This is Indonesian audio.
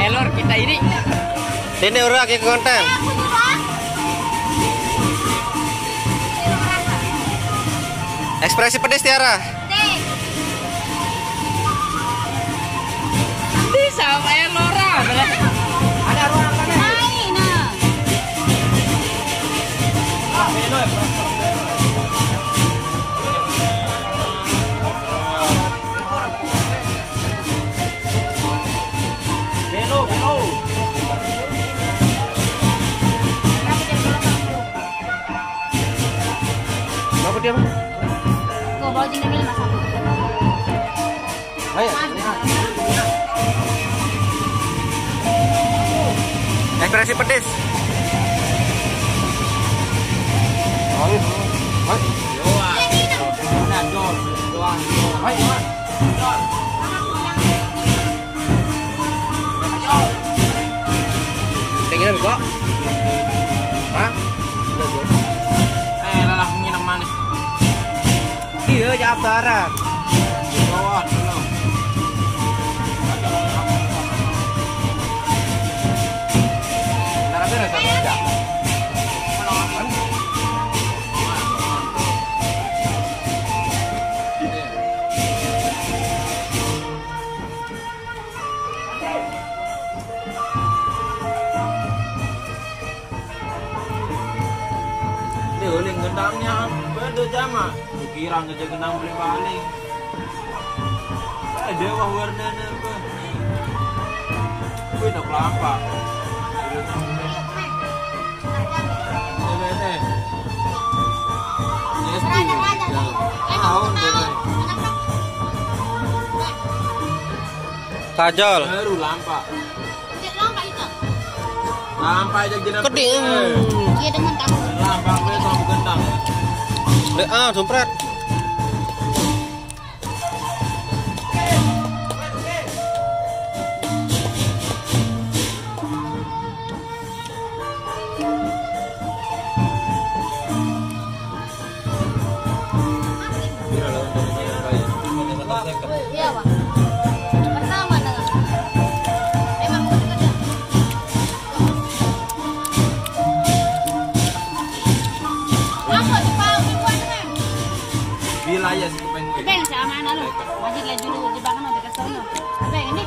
Elor kita ini. Dene ora ke konten. Ekspresi pedes Tiara. Di sama Elora. Ada ruang mana? Apa dia, Bang? Kau bawa tinggal ini mas aku. Ayo. Ekspresi pedes. Ayo. Tinggal kok. Hah? Lelah nginep mana? Iya, Jawa Barat. Bawah dulu. Cara beres aja. Uling gendangnya beda jama. Kira aja gendang beli paling. Dewa warnanya apa? Beda kelapa. Beda. Yes. Kajol. Baru lampa. Lampa aja jadi. Keding. Iya dengan tahu. Lampa gue sama gendang. Dompret. Iya pak. Pertama dengan. Emang mau kerja. Apa Jepang buat kan? Wilayah sih kepengen gue. Bang sama anak lu. Masih lagi dulu Jepang kan udah kesana. Bang ini.